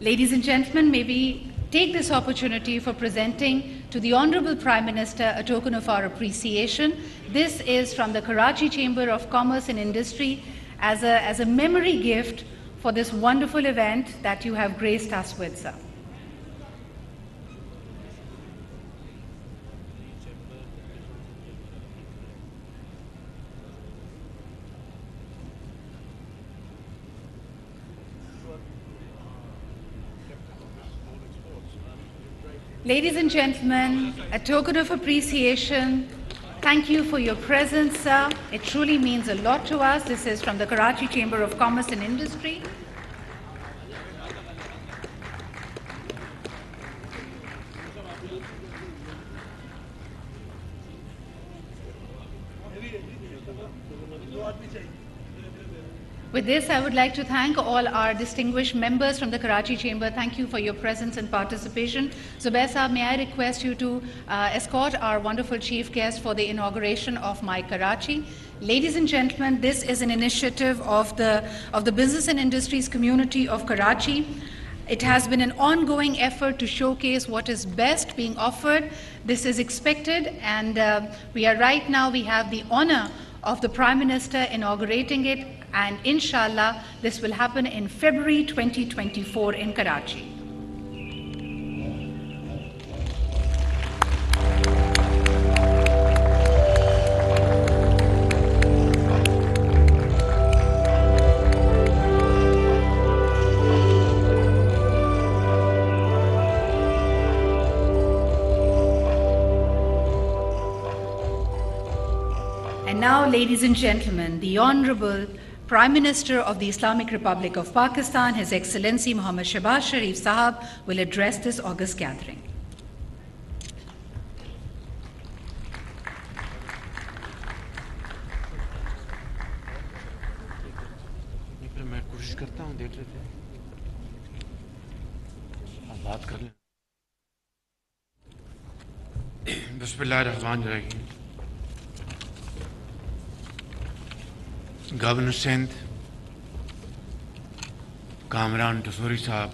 Ladies and gentlemen, may we take this opportunity for presenting to the Honorable Prime Minister a token of our appreciation. This is from the Karachi Chamber of Commerce and Industry as a memory gift for this wonderful event that you have graced us with, sir. Ladies and gentlemen, a token of appreciation. Thank you for your presence, sir. It truly means a lot to us. This is from the Karachi Chamber of Commerce and Industry. With this, I would like to thank all our distinguished members from the Karachi Chamber. Thank you for your presence and participation. Zubair Saab, may I request you to escort our wonderful chief guest for the inauguration of My Karachi. Ladies and gentlemen, this is an initiative of the business and industries community of Karachi. It has been an ongoing effort to showcase what is best being offered. This is expected, and we have the honor of the Prime Minister inaugurating it, and inshallah this will happen in February 2024 in Karachi. And now, ladies and gentlemen, the Honorable Prime Minister of the Islamic Republic of Pakistan, His Excellency Muhammad Shehbaz Sharif Sahab, will address this august gathering. Bismillahirrahmanirrahim. Governor Sindh, Kamran Tasuri Sahab,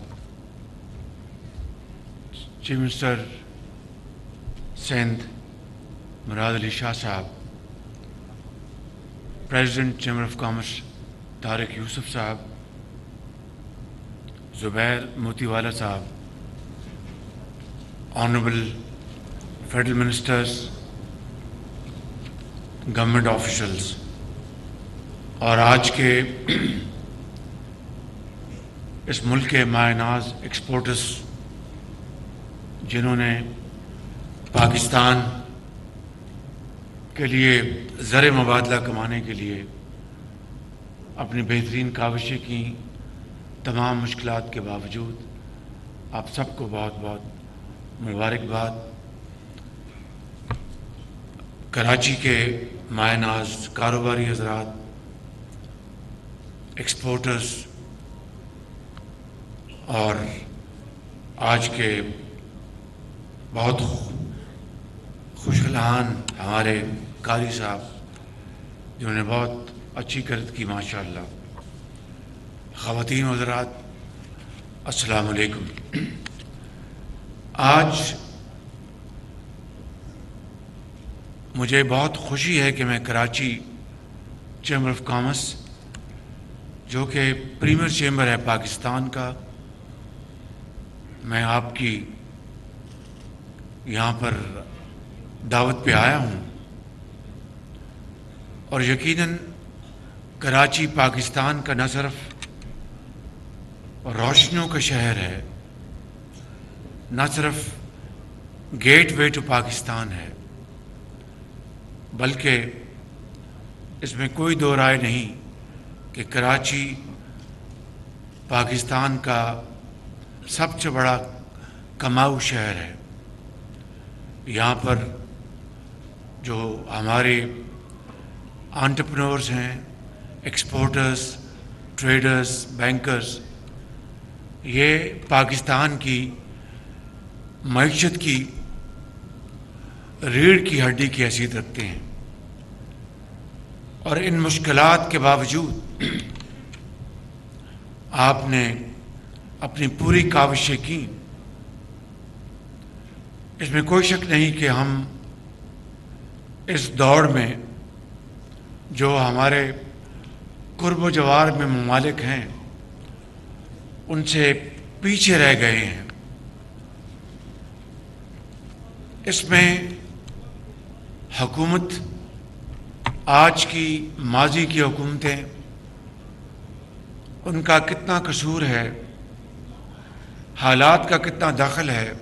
Chief Minister Sindh, Murad Ali Shah Sahab, President Chamber of Commerce, Tariq Yusuf Sahab, Zubair Motiwala Sahab, Honorable Federal Ministers, Government Officials, اور آج کے اس ملک کے مائع ناز exporters جنہوں نے پاکستان کے لیے زر مبادلہ کمانے کے لیے اپنی بہترین کاوشیں کی، تمام مشکلات کے باوجود آپ سب کو بہت بہت مبارکباد۔ کراچی کے مائع ناز کاروباری حضرات، ایکسپورٹرز اور آج کے بہت خوشحالان ہمارے قاری صاحب جنہوں نے بہت اچھی کرت کی ماشاءاللہ، خواتین و حضرات السلام علیکم۔ آج مجھے بہت خوشی ہے کہ میں کراچی چیمبر آف کامرس، جو کہ پریمیئر چیمبر ہے پاکستان کا، میں آپ کی یہاں پر دعوت پہ آیا ہوں، اور یقیناً کراچی پاکستان کا نہ صرف روشنیوں کا شہر ہے، نہ صرف گیٹ وے ٹو پاکستان ہے، بلکہ اس میں کوئی دو رائے نہیں کہ کراچی پاکستان کا سب سے بڑا کماؤ شہر ہے۔ یہاں پر جو ہمارے انٹرپرینورز ہیں، ایکسپورٹرز، ٹریڈرز، بینکرز، یہ پاکستان کی معیشت کی ریڑھ کی ہڈی کی حیثیت رکھتے ہیں، اور ان مشکلات کے باوجود آپ نے اپنی پوری کاوشیں کی. اس میں کوئی شک نہیں کہ ہم اس دوڑ میں جو ہمارے قرب و جوار میں ممالک ہیں ان سے پیچھے رہ گئے ہیں. اس میں حکومت، آج کی ماضی کی حکومتیں، ان کا کتنا قصور ہے، حالات کا کتنا دخل ہے،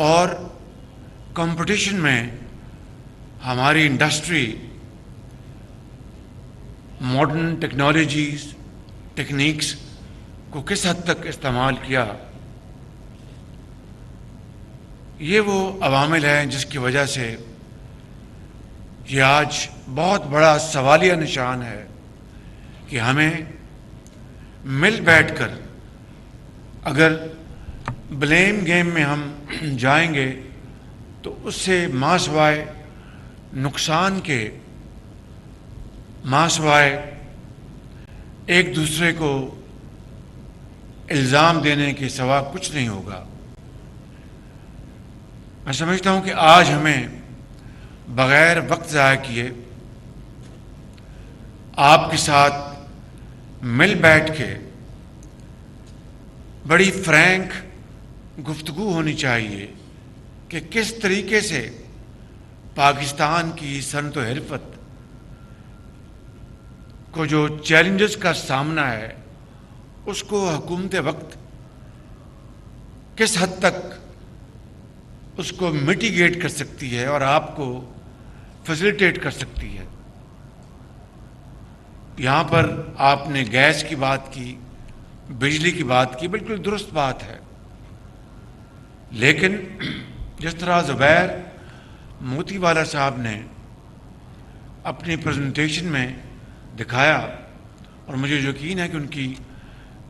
اور کمپٹیشن میں ہماری انڈسٹری ماڈرن ٹیکنالوجیز، ٹیکنیکس کو کس حد تک استعمال کیا. یہ وہ عوامل ہیں جس کی وجہ سے یہ آج بہت بڑا سوالیہ نشان ہے کہ ہمیں مل بیٹھ کر اگر بلیم گیم میں ہم جائیں گے تو اس سے ماسوائے نقصان کے، ماسوائے ایک دوسرے کو الزام دینے کے سوا کچھ نہیں ہوگا. میں سمجھتا ہوں کہ آج ہمیں بغیر وقت ضائع کیے آپ کے ساتھ مل بیٹھ کے بڑی فرینک گفتگو ہونی چاہیے کہ کس طریقے سے پاکستان کی صنعت و حرفت کو جو چیلنجز کا سامنا ہے اس کو حکومت وقت کس حد تک اس کو میٹیگیٹ کر سکتی ہے اور آپ کو فیسیلیٹیٹ کر سکتی ہے. یہاں پر آپ نے گیس کی بات کی، بجلی کی بات کی، بالکل درست بات ہے. لیکن جس طرح زبیر موتی والا صاحب نے اپنی پریزنٹیشن میں دکھایا، اور مجھے یقین ہے کہ ان کی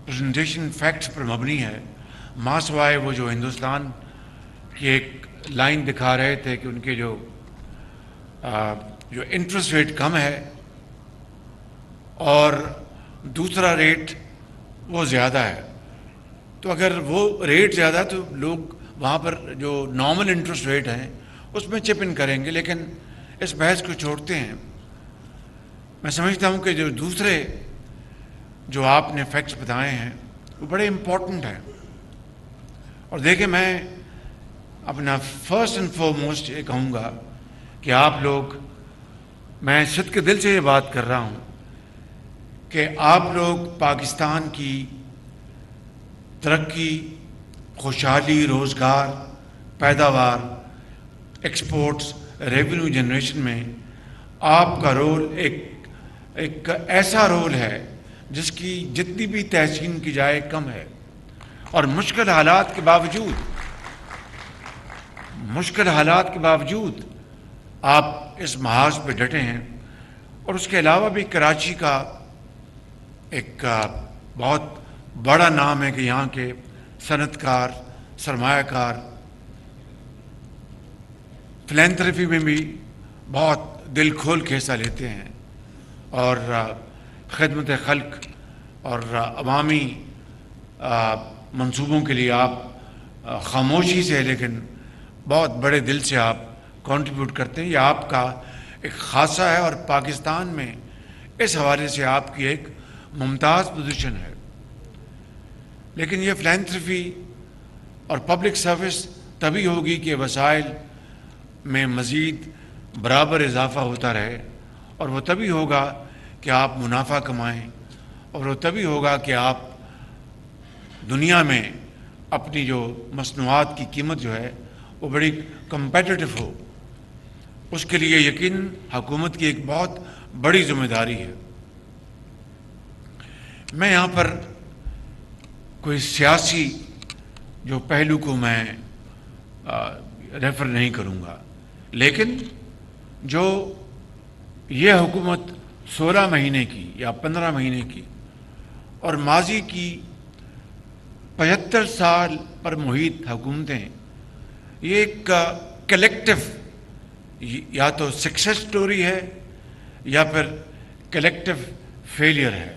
پریزنٹیشن فیکٹس پر مبنی ہے، ماں سوائے وہ جو ہندوستان کی ایک لائن دکھا رہے تھے کہ ان کے جو انٹرسٹ ریٹ کم ہے اور دوسرا ریٹ وہ زیادہ ہے. تو اگر وہ ریٹ زیادہ ہے تو لوگ وہاں پر جو نارمل انٹرسٹ ریٹ ہیں اس میں چپ ان کریں گے، لیکن اس بحث کو چھوڑتے ہیں. میں سمجھتا ہوں کہ جو دوسرے جو آپ نے فیکٹس بتائے ہیں وہ بڑے امپورٹنٹ ہیں. اور دیکھیں، میں اپنا فرسٹ اینڈ فورموسٹ یہ کہوں گا کہ آپ لوگ، میں صدق کے دل سے یہ بات کر رہا ہوں کہ آپ لوگ پاکستان کی ترقی، خوشحالی، روزگار، پیداوار، ایکسپورٹس، ریونیو جنریشن میں آپ کا رول ایک ایسا رول ہے جس کی جتنی بھی تحسین کی جائے کم ہے. اور مشکل حالات کے باوجود آپ اس محاذ پہ ڈٹے ہیں. اور اس کے علاوہ بھی کراچی کا ایک بہت بڑا نام ہے کہ یہاں کے صنعت کار، سرمایہ کار فلینتھرپی میں بھی بہت دل کھول کے حصہ لیتے ہیں، اور خدمت خلق اور عوامی منصوبوں کے لیے آپ خاموشی سے لیکن بہت بڑے دل سے آپ کنٹریبیوٹ کرتے ہیں. یہ آپ کا ایک خاصہ ہے، اور پاکستان میں اس حوالے سے آپ کی ایک ممتاز پوزیشن ہے. لیکن یہ فلینتھرپی اور پبلک سروس تبھی ہوگی کہ وسائل میں مزید برابر اضافہ ہوتا رہے، اور وہ تبھی ہوگا کہ آپ منافع کمائیں، اور وہ تبھی ہوگا کہ آپ دنیا میں اپنی جو مصنوعات کی قیمت جو ہے وہ بڑی کمپیٹیٹو ہو. اس کے لیے یقیناً حکومت کی ایک بہت بڑی ذمہ داری ہے. میں یہاں پر کوئی سیاسی جو پہلو کو میں ریفر نہیں کروں گا، لیکن جو یہ حکومت 16 مہینے کی یا 15 مہینے کی اور ماضی کی 75 سال پر محیط حکومتیں، یہ ایک کلیکٹیو یا تو سکسیس سٹوری ہے یا پھر کلیکٹیو فیلئر ہے.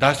10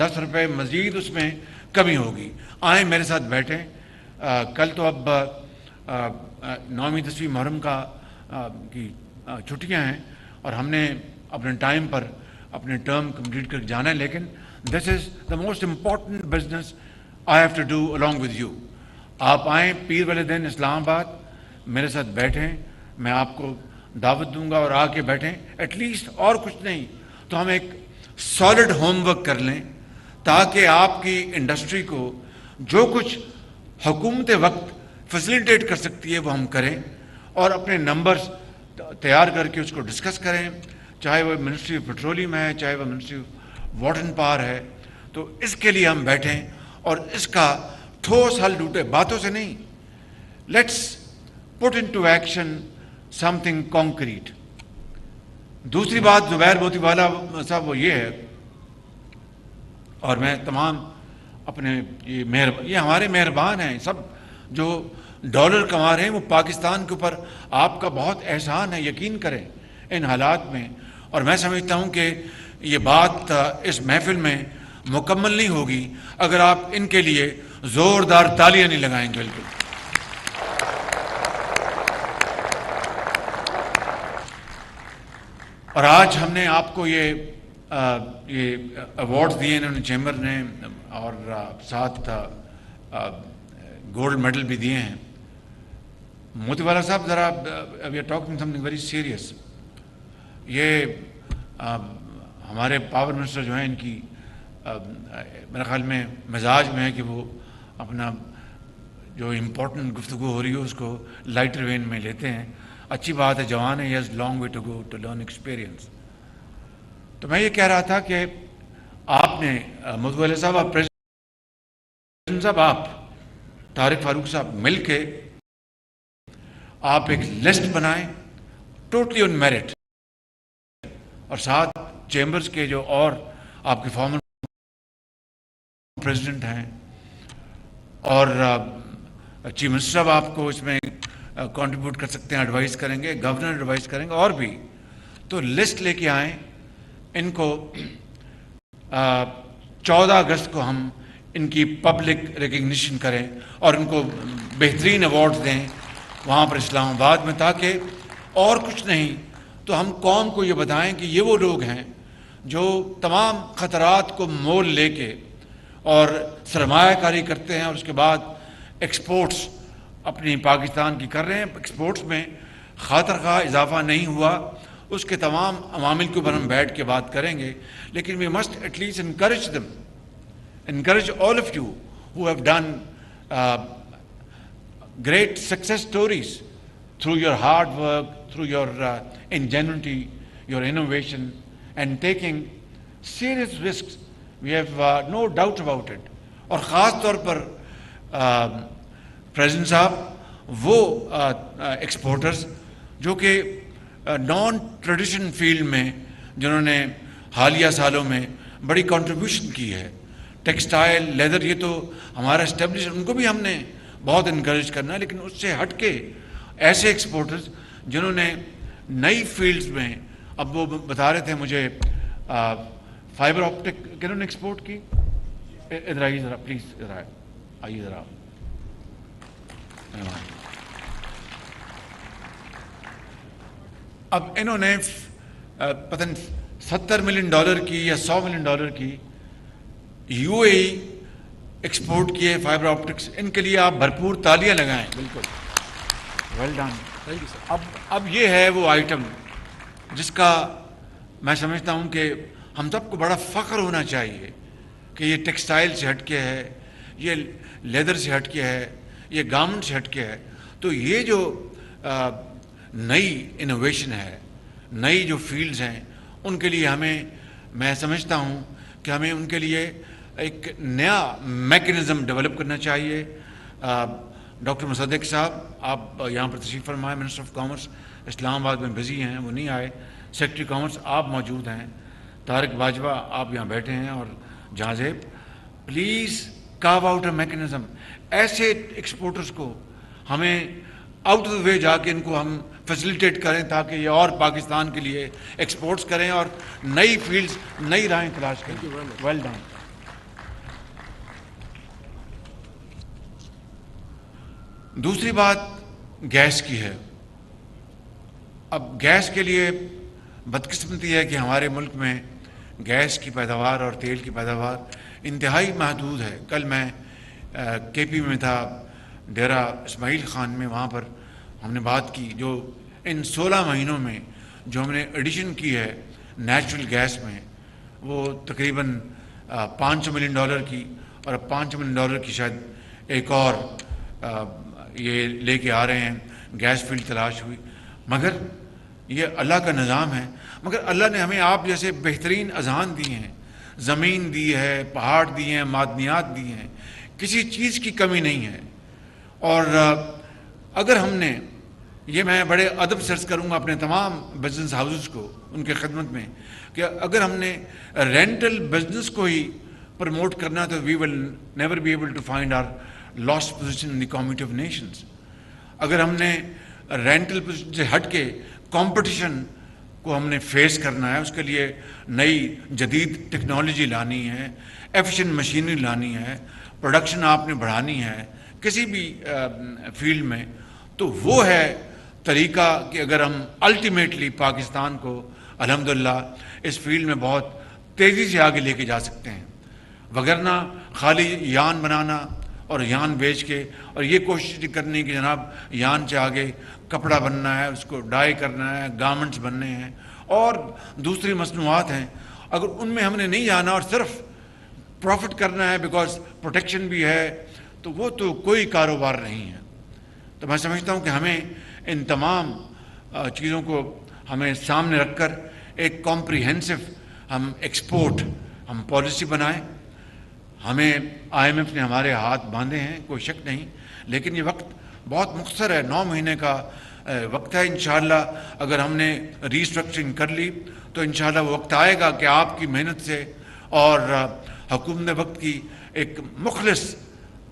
10 روپے مزید اس میں کمی ہوگی. آئیں میرے ساتھ بیٹھیں. کل تو اب 9ویں 10ویں محرم کی چھٹیاں ہیں اور ہم نے اپنے ٹائم پر اپنے ٹرم کمپلیٹ کر جانا ہے, لیکن this is the most important business I have to do along with you. آپ آئیں پیر والے دن اسلام آباد, میرے ساتھ بیٹھیں, میں آپ کو دعوت دوں گا اور آ کے بیٹھیں. ایٹ لیسٹ اور کچھ نہیں تو ہم ایک سالڈ ہوم ورک کر لیں تاکہ آپ کی انڈسٹری کو جو کچھ حکومت وقت فیسیلیٹیٹ کر سکتی ہے وہ ہم کریں, اور اپنے نمبرز تیار کر کے اس کو ڈسکس کریں, چاہے وہ منسٹری آف پیٹرولیم ہے, چاہے وہ ministry of water and power ہے. تو اس کے لیے ہم بیٹھیں اور اس کا ٹھوس حل ڈھونڈیں, باتوں سے نہیں. Let's put into action some thing concrete. دوسری بات زبیر موتی والا صاحب وہ یہ ہے, اور میں تمام اپنے یہ ہمارے مہربان ہیں سب جو ڈالر کما رہے ہیں, وہ پاکستان کے اوپر آپ کا بہت احسان ہے, یقین کریں ان حالات میں. اور میں سمجھتا ہوں کہ یہ بات اس محفل میں مکمل نہیں ہوگی اگر آپ ان کے لیے زوردار تالیاں نہیں لگائیں گے. بالکل. اور آج ہم نے آپ کو یہ ایوارڈز دیے انہوں نے چیمبر نے, اور ساتھ گولڈ میڈل بھی دیے ہیں. موتی والا صاحب ذرا we are talking something very serious. یہ ہمارے پاور منسٹر جو ہیں ان کی میرے خیال میں مزاج میں ہے کہ وہ اپنا جو امپورٹنٹ گفتگو ہو رہی ہے اس کو لائٹر وین میں لیتے ہیں. اچھی بات ہے, جوان ہے, has long way to go to learn experience. تو میں یہ کہہ رہا تھا کہ آپ نے موتی والا صاحب, آپ پریزیڈنٹ صاحب, آپ طارق فاروق صاحب مل کے آپ ایک لسٹ بنائیں ٹوٹلی آن میرٹ, اور ساتھ چیمبرز کے جو اور آپ کے فارمر پریزیڈنٹ ہیں اور چیف منسٹر صاحب آپ کو اس میں کنٹریبیوٹ کر سکتے ہیں, ایڈوائز کریں گے, گورنر ایڈوائز کریں گے, اور بھی. تو لسٹ لے کے آئیں, ان کو 14 اگست کو ہم ان کی پبلک ریکگنیشن کریں اور ان کو بہترین ایوارڈز دیں وہاں پر اسلام آباد میں, تاکہ اور کچھ نہیں تو ہم قوم کو یہ بتائیں کہ یہ وہ لوگ ہیں جو تمام خطرات کو مول لے کے اور سرمایہ کاری کرتے ہیں, اور اس کے بعد ایکسپورٹس اپنی پاکستان کی کر رہے ہیں. ایکسپورٹس میں خاطر خواہ اضافہ نہیں ہوا, اس کے تمام عوامل کے اوپر ہم بیٹھ کے بات کریں گے, لیکن we must at least encourage them, encourage all of you who have done great success stories through your hard work, through your ingenuity, your innovation, and taking serious risks. We have no doubt about it. اور خاص طور پر president صاحب وہ exporters جو کہ naan tradition field میں جنہوں نے حالیہ سالوں میں بڑی کنٹریبیوشن کی ہے, ٹیکسٹائل, لیدر, یہ تو ہمارا اسٹیبلش, ان کو بھی ہم نے بہت انکریج کرنا ہے. لیکن اس سے ہٹ کے ایسے ایکسپورٹرز جنہوں نے نئی فیلڈز میں, اب وہ بتا رہے تھے مجھے فائبر آپٹک کنہوں نے ایکسپورٹ کی, ادھر آئیے ذرا پلیز, ادھر آئیے ذرا. اب انہوں نے پتہ نہیں $70 ملین کی یا $100 ملین کی یو اے ای ایکسپورٹ کیے فائبر آپٹکس. ان کے لیے آپ بھرپور تالیاں لگائیں. بالکل well done. Thank you sir. اب یہ ہے وہ آئٹم جس کا میں سمجھتا ہوں کہ ہم سب کو بڑا فخر ہونا چاہیے کہ یہ ٹیکسٹائل سے ہٹ کے ہے, یہ لیدر سے ہٹ کے ہے, یہ گارمنٹ سے ہٹ کے ہے. تو یہ جو نئی انوویشن ہے, نئی جو فیلڈز ہیں, ان کے لیے ہمیں, میں سمجھتا ہوں کہ ہمیں ان کے لیے ایک نیا میکنزم ڈیولپ کرنا چاہیے. ڈاکٹر مصدق صاحب آپ یہاں پر تشریف فرمائے, منسٹر آف کامرس اسلام آباد میں بزی ہیں, وہ نہیں آئے. سیکرٹری کامرس آپ موجود ہیں, طارق باجوہ آپ یہاں بیٹھے ہیں, اور جہاں زیب, پلیز کارو آؤٹ اے میکنزم. ایسے ایکسپورٹرز کو ہمیں آؤٹ آف دا وے جا کے ان کو ہم فیسیلیٹیٹ کریں تاکہ یہ اور پاکستان کے لیے ایکسپورٹس کریں اور نئی فیلڈز, نئی راہیں تلاش کریں. Well done. دوسری بات گیس کی ہے. اب گیس کے لیے بدقسمتی ہے کہ ہمارے ملک میں گیس کی پیداوار اور تیل کی پیداوار انتہائی محدود ہے. کل میں کے پی میں تھا، ڈیرہ اسماعیل خان میں، وہاں پر ہم نے بات کی. جو ان 16 مہینوں میں جو ہم نے ایڈیشن کی ہے نیچرل گیس میں، وہ تقریباً $500 ملین کی، اور اب $500 ملین کی شاید ایک اور یہ لے کے آ رہے ہیں. گیس فیلڈ تلاش ہوئی، مگر یہ اللہ کا نظام ہے. مگر اللہ نے ہمیں آپ جیسے بہترین اذہان دی ہیں، زمین دی ہے، پہاڑ دی ہیں، معدنیات دی ہیں، کسی چیز کی کمی نہیں ہے. اور اگر ہم نے یہ، میں بڑے ادب سے عرض کروں گا اپنے تمام بزنس ہاؤسز کو ان کے خدمت میں، کہ اگر ہم نے رینٹل بزنس کو ہی پروموٹ کرنا تو we will never be able to find our last position in the community of nations. اگر ہم نے رینٹل پوزیشن سے ہٹ کے کمپٹیشن کو ہم نے فیس کرنا ہے، اس کے لیے نئی جدید ٹیکنالوجی لانی ہے، ایفیشینٹ مشینری لانی ہے، پروڈکشن آپ نے بڑھانی ہے کسی بھی فیلڈ میں، تو وہ ہے طریقہ کہ اگر ہم الٹیمیٹلی پاکستان کو الحمدللہ اس فیلڈ میں بہت تیزی سے آگے لے کے جا سکتے ہیں. وگرنہ خالی یان بنانا اور یان بیچ کے، اور یہ کوشش کرنی کہ جناب یان سے آگے کپڑا بننا ہے، اس کو ڈائی کرنا ہے، گارمنٹس بننے ہیں اور دوسری مصنوعات ہیں، اگر ان میں ہم نے نہیں جانا اور صرف پروفٹ کرنا ہے بیکاز پروٹیکشن بھی ہے، تو وہ تو کوئی کاروبار نہیں ہے. تو میں سمجھتا ہوں کہ ہمیں ان تمام چیزوں کو ہمیں سامنے رکھ کر ایک کمپریہنسو ہم ایکسپورٹ ہم پالیسی بنائیں. ہمیں IMF نے ہمارے ہاتھ باندھے ہیں، کوئی شک نہیں، لیکن یہ وقت بہت مختصر ہے، 9 مہینے کا وقت ہے. انشاءاللہ اگر ہم نے ریسٹرکچرنگ کر لی تو انشاءاللہ وہ وقت آئے گا کہ آپ کی محنت سے اور حکومت وقت کی ایک مخلص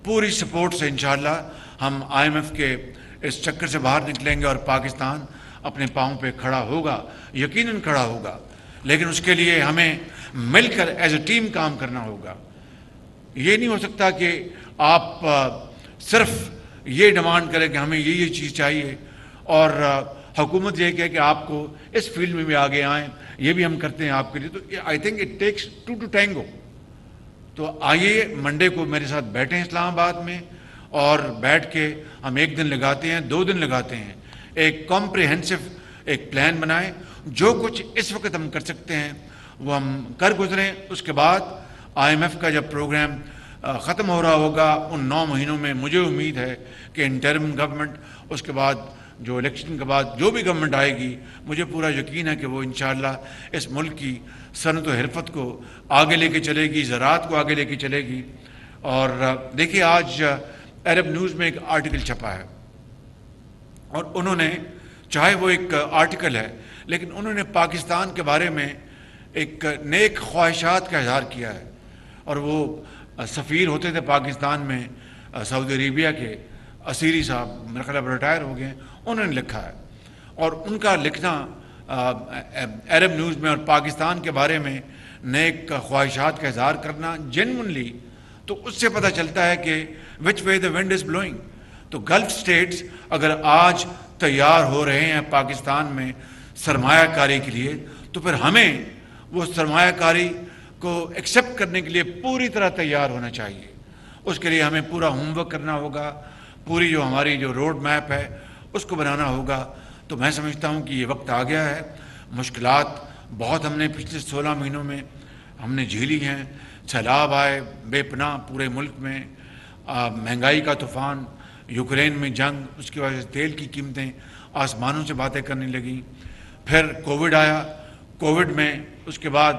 پوری سپورٹ سے انشاءاللہ ہم IMF کے اس چکر سے باہر نکلیں گے اور پاکستان اپنے پاؤں پہ کھڑا ہوگا، یقیناً کھڑا ہوگا. لیکن اس کے لیے ہمیں مل کر ایز اے ٹیم کام کرنا ہوگا. یہ نہیں ہو سکتا کہ آپ صرف یہ ڈیمانڈ کریں کہ ہمیں یہ چیز چاہیے اور حکومت یہ کہے کہ آپ کو اس فیلڈ میں بھی آگے آئیں، یہ بھی ہم کرتے ہیں آپ کے لیے. تو I think it takes 2 to tango. تو آئیے منڈے کو میرے ساتھ بیٹھیں اسلام آباد میں، اور بیٹھ کے ہم 1 دن لگاتے ہیں، 2 دن لگاتے ہیں، ایک کمپریہنسو ایک پلان بنائیں. جو کچھ اس وقت ہم کر سکتے ہیں وہ ہم کر گزریں. اس کے بعد IMF کا جب پروگرام ختم ہو رہا ہوگا ان 9 مہینوں میں، مجھے امید ہے کہ انٹرم گورنمنٹ، اس کے بعد جو الیکشن کے بعد جو بھی گورنمنٹ آئے گی، مجھے پورا یقین ہے کہ وہ انشاءاللہ اس ملک کی صنعت و حرفت کو آگے لے کے چلے گی، زراعت کو آگے لے کے چلے گی. اور دیکھیے آج عرب نیوز میں ایک آرٹیکل چھپا ہے، اور انہوں نے، چاہے وہ ایک آرٹیکل ہے، لیکن انہوں نے پاکستان کے بارے میں ایک نیک خواہشات کا اظہار کیا ہے. اور وہ سفیر ہوتے تھے پاکستان میں سعودی عربیہ کے، اسیری صاحب، میرا خیال ہے ریٹائر ہو گئے، انہوں نے لکھا ہے. اور ان کا لکھنا عرب نیوز میں اور پاکستان کے بارے میں نیک خواہشات کا اظہار کرنا جینونلی، تو اس سے پتہ چلتا ہے کہ وچ وے دا ونڈ از بلوئنگ. تو گلف سٹیٹس اگر آج تیار ہو رہے ہیں پاکستان میں سرمایہ کاری کے لیے، تو پھر ہمیں وہ سرمایہ کاری کو ایکسیپٹ کرنے کے لیے پوری طرح تیار ہونا چاہیے. اس کے لیے ہمیں پورا ہوم ورک کرنا ہوگا، پوری جو ہماری جو روڈ میپ ہے اس کو بنانا ہوگا. تو میں سمجھتا ہوں کہ یہ وقت آ گیا ہے. مشکلات بہت ہم نے پچھلے 16 مہینوں میں ہم نے جھیلی ہیں. سیلاب آئے بے پناہ پورے ملک میں، مہنگائی کا طوفان، یوکرین میں جنگ، اس کی وجہ سے تیل کی قیمتیں آسمانوں سے باتیں کرنے لگیں. پھر کووڈ آیا، کووڈ میں اس کے بعد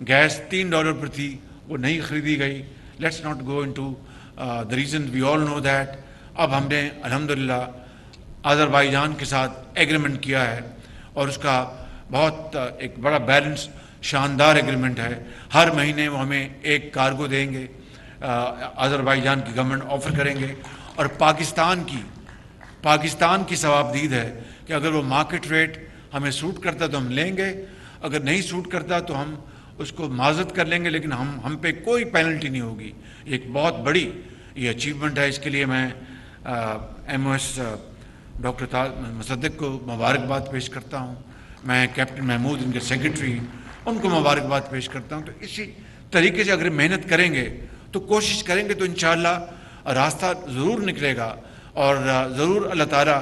گیس $3 پر تھی، وہ نہیں خریدی گئی. Let's not go into the reason, we all know that. اب ہم نے الحمدللہ آذربائیجان کے ساتھ ایگریمنٹ کیا ہے، اور اس کا بہت ایک بڑا بیلنس شاندار ایگریمنٹ ہے. ہر مہینے وہ ہمیں ایک کارگو دیں گے، آذربائیجان کی گورنمنٹ آفر کریں گے. اور پاکستان کی ثوابدید ہے کہ اگر وہ مارکیٹ ریٹ ہمیں سوٹ کرتا تو ہم لیں گے، اگر نہیں سوٹ کرتا تو ہم اس کو معذرت کر لیں گے، لیکن ہم پہ کوئی پینلٹی نہیں ہوگی. ایک بہت بڑی یہ اچیومنٹ ہے. اس کے لیے میں MOS ڈاکٹر مصدق کو مبارکباد پیش کرتا ہوں. میں کیپٹن محمود ان کے سیکرٹری ان کو مبارکباد پیش کرتا ہوں. تو اسی طریقے سے اگر محنت کریں گے تو کوشش کریں گے تو انشاءاللہ راستہ ضرور نکلے گا اور ضرور اللہ تعالیٰ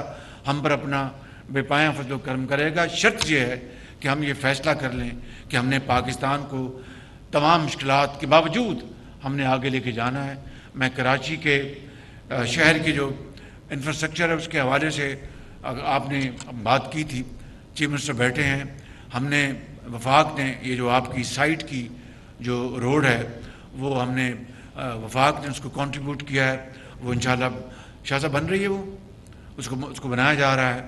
ہم پر اپنا بے پایاں فضل و کرم کرے گا. شرط یہ ہے کہ ہم یہ فیصلہ کر لیں کہ ہم نے پاکستان کو تمام مشکلات کے باوجود ہم نے آگے لے کے جانا ہے. میں کراچی کے شہر کی جو انفراسٹرکچر ہے اس کے حوالے سے آپ نے بات کی تھی, چیف منسٹر بیٹھے ہیں. ہم نے وفاق نے یہ جو آپ کی سائٹ کی جو روڈ ہے وہ ہم نے وفاق نے اس کو کنٹریبیوٹ کیا ہے. وہ انشاءاللہ شاہ صاحب بن رہی ہے, وہ اس کو بنایا جا رہا ہے.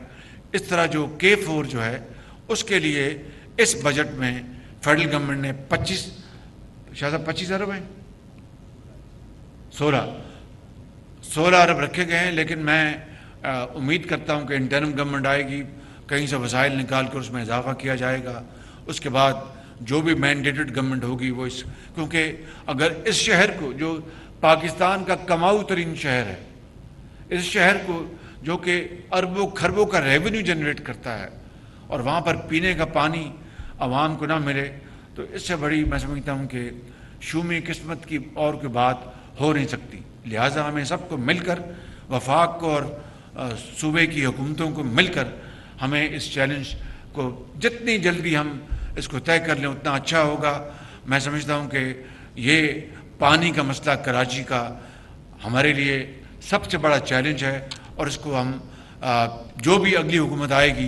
اس طرح جو K4 جو ہے اس کے لیے اس بجٹ میں فیڈرل گورنمنٹ نے 25 ارب ہیں 16 ارب رکھے گئے ہیں. لیکن میں امید کرتا ہوں کہ انٹرم گورنمنٹ آئے گی, کہیں سے وسائل نکال کر اس میں اضافہ کیا جائے گا. اس کے بعد جو بھی مینڈیٹڈ گورنمنٹ ہوگی وہ کیونکہ اگر اس شہر کو جو پاکستان کا کماؤ ترین شہر ہے, اس شہر کو جو کہ اربوں خربوں کا ریونیو جنریٹ کرتا ہے اور وہاں پر پینے کا پانی عوام کو نہ ملے, تو اس سے بڑی میں سمجھتا ہوں کہ شومی قسمت کی اور کوئی بات ہو نہیں سکتی. لہٰذا ہمیں سب کو مل کر, وفاق کو اور صوبے کی حکومتوں کو مل کر ہمیں اس چیلنج کو جتنی جلدی ہم اس کو طے کر لیں اتنا اچھا ہوگا. میں سمجھتا ہوں کہ یہ پانی کا مسئلہ کراچی کا ہمارے لیے سب سے بڑا چیلنج ہے اور اس کو ہم جو بھی اگلی حکومت آئے گی